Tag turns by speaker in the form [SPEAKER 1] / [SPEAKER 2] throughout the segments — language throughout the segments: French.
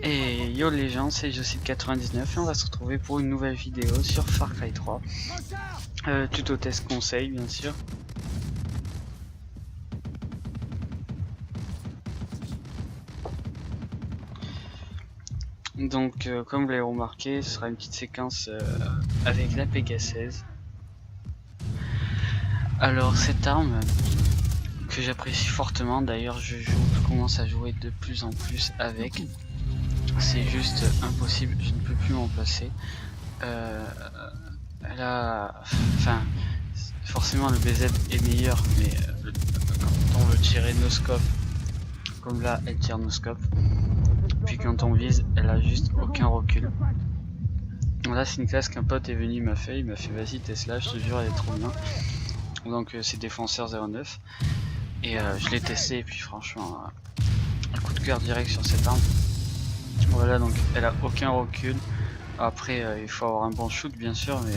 [SPEAKER 1] Et yo les gens, c'est Jocid99 et on va se retrouver pour une nouvelle vidéo sur Far Cry 3. Tuto test conseil bien sûr. Donc comme vous l'avez remarqué, ce sera une petite séquence avec la PK16. Alors cette arme que j'apprécie fortement, d'ailleurs je commence à jouer de plus en plus avec. C'est juste impossible, je ne peux plus m'en passer. Là, enfin, forcément le BZ est meilleur, mais quand on veut tirer no scope, comme là elle tire no scope, puis quand on vise, elle a juste aucun recul. Là c'est une classe qu'un pote est venu, il m'a fait vas-y Tesla, je te jure elle est trop bien. Donc c'est défenseur 09 et je l'ai testé et puis franchement un coup de cœur direct sur cette arme. Voilà, donc elle a aucun recul. Après il faut avoir un bon shoot bien sûr, mais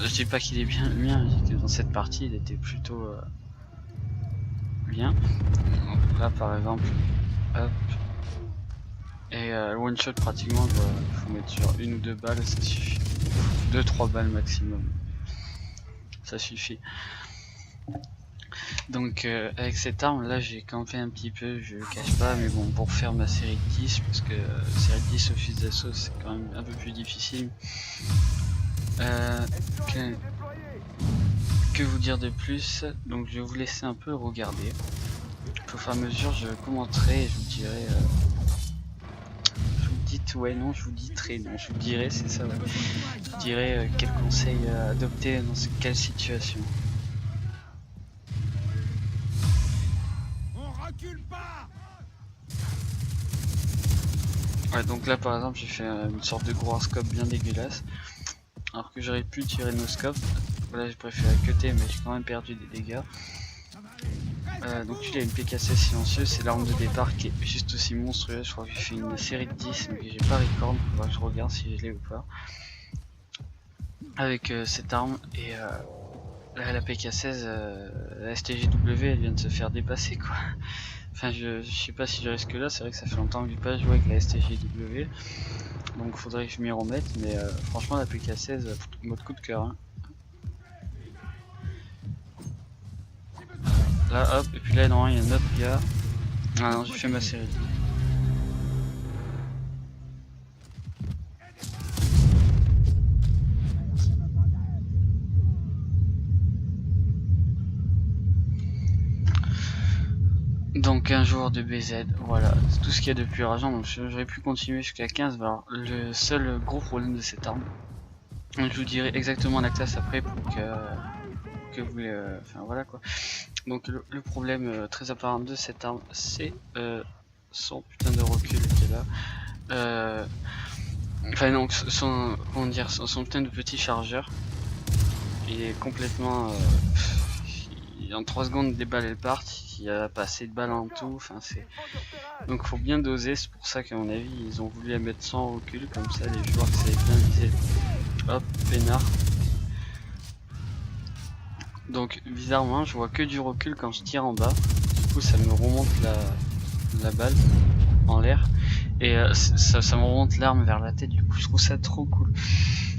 [SPEAKER 1] je dis pas qu'il est bien le mien, je dis que dans cette partie il était plutôt bien. Donc là par exemple, hop, et one shot pratiquement, il faut mettre sur une ou deux balles, ça suffit. 2-3 balles maximum, ça suffit. Donc avec cette arme là j'ai campé un petit peu, je le cache pas, mais bon, pour faire ma série de 10, parce que série de 10 au fils d'assaut c'est quand même un peu plus difficile. Que vous dire de plus? Donc je vais vous laisser un peu regarder. Au fur et à mesure je commenterai et je vous dirai ouais non, je vous dis très non, je vous dirai, c'est ça, ouais. Je vous dirai quel conseil adopter dans quelle situation. Ouais, donc là par exemple j'ai fait une sorte de gros scope bien dégueulasse, alors que j'aurais pu tirer nos scopes. Là j'ai préféré cutter, mais j'ai quand même perdu des dégâts. Donc il a une PK16 silencieuse, c'est l'arme de départ qui est juste aussi monstrueuse. Je crois que j'ai fait une série de 10 mais j'ai pas record, il faudra que je regarde si je l'ai ou pas. Avec cette arme et la PK16, la STGW elle vient de se faire dépasser quoi. Enfin je sais pas si je risque là, c'est vrai que ça fait longtemps que j'ai pas joué avec la STGW. Donc faudrait que je m'y remette, mais franchement la PK16, mode coup de cœur. Hein. Là hop, et puis là non, il y a un autre gars. Ah non, j'ai fait ma série. Donc un joueur de BZ, voilà, c'est tout ce qu'il y a de plus rageant. Donc j'aurais pu continuer jusqu'à 15. Alors, le seul gros problème de cette arme, je vous dirai exactement la classe après pour que vous enfin voilà quoi. Donc le problème très apparent de cette arme, c'est son putain de recul qui est là. Enfin donc son, comment dire, son putain de petit chargeur, il est complètement en 3 secondes des balles elles partent, il y a pas assez de balles en tout, enfin c'est, donc faut bien doser. C'est pour ça qu'à mon avis ils ont voulu la mettre sans recul, comme ça les joueurs que ça ait bien visé, hop, peinard. Donc bizarrement je vois que du recul quand je tire en bas, du coup ça me remonte la balle en l'air et ça me remonte l'arme vers la tête, du coup je trouve ça trop cool.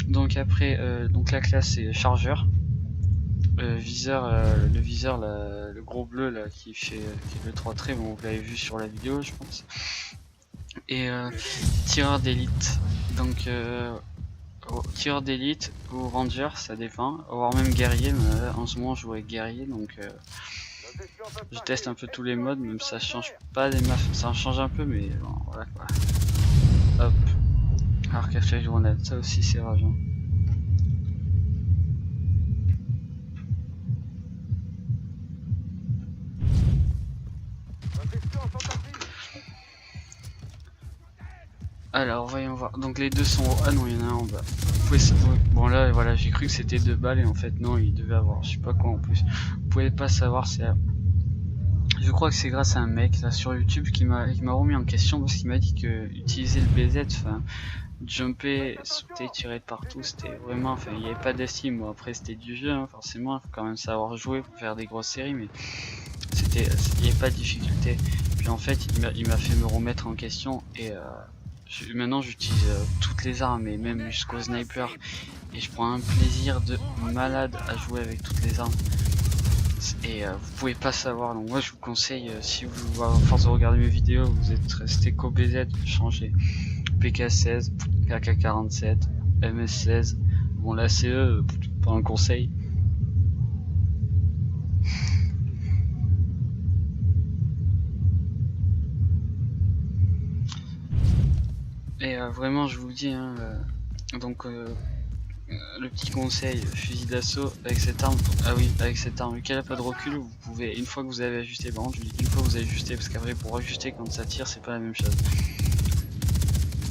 [SPEAKER 1] Donc après donc la classe c'est chargeur, viseur, le viseur là, le gros bleu là qui fait le 3 traits, bon vous l'avez vu sur la vidéo je pense. Et tireur d'élite, donc tireur d'élite ou ranger ça dépend, voire même guerrier, mais en ce moment je joue avec guerrier, donc je teste un peu tous les modes, même ça change pas des masses, ça en change un peu, mais bon, voilà quoi. Hop, alors qu'à flèche grenade, ça aussi c'est rageant. Alors voyons voir, donc les deux sont haut. Ah non, il y en a un en bas. Bon là voilà, j'ai cru que c'était 2 balles et en fait non, il devait avoir je sais pas quoi en plus. Vous pouvez pas savoir, c'est, je crois que c'est grâce à un mec là sur YouTube qui m'a remis en question, parce qu'il m'a dit que utiliser le BZ, enfin jumper, sauter, tirer de partout, c'était vraiment, enfin il n'y avait pas d'estime. Bon après c'était du jeu hein, forcément, il faut quand même savoir jouer pour faire des grosses séries, mais c'était, il n'y avait pas de difficulté. Puis en fait il m'a fait me remettre en question et Maintenant j'utilise toutes les armes et même jusqu'au sniper. Et je prends un plaisir de malade à jouer avec toutes les armes. Et vous pouvez pas savoir, donc moi je vous conseille, si vous, à force de regarder mes vidéos, vous êtes resté qu'au BZ, changez PK16, KK47, MS16, bon la CE, pas un conseil. Et vraiment je vous le dis, hein, donc le petit conseil, fusil d'assaut avec cette arme, ah oui, avec cette arme, vu qu'elle a pas de recul, vous pouvez, une fois que vous avez ajusté, par contre je dis une fois que vous avez ajusté, parce qu'après pour ajuster quand ça tire c'est pas la même chose.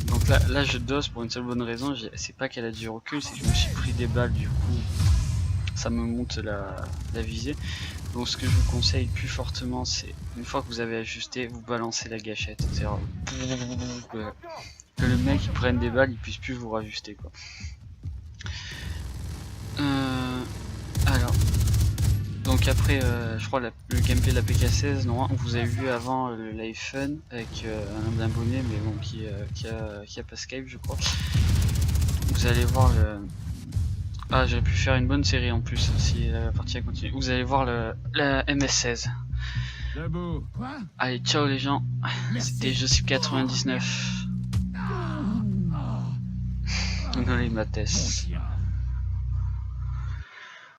[SPEAKER 1] Donc là je dose pour une seule bonne raison, c'est pas qu'elle a du recul, c'est que je me suis pris des balles, du coup ça me monte la visée. Donc ce que je vous conseille plus fortement, c'est une fois que vous avez ajusté, vous balancez la gâchette, c'est-à-dire que le mec il prenne des balles, il puisse plus vous rajuster quoi. Alors, donc après, je crois le gameplay de la PK16, non, vous avez vu avant le live fun avec un abonné, mais bon, qui a pas Skype, je crois. Vous allez voir le. Ah, j'aurais pu faire une bonne série en plus si la partie a continué. Vous allez voir la MS16. Allez, ciao les gens. C'était Josip99. Dans les maths.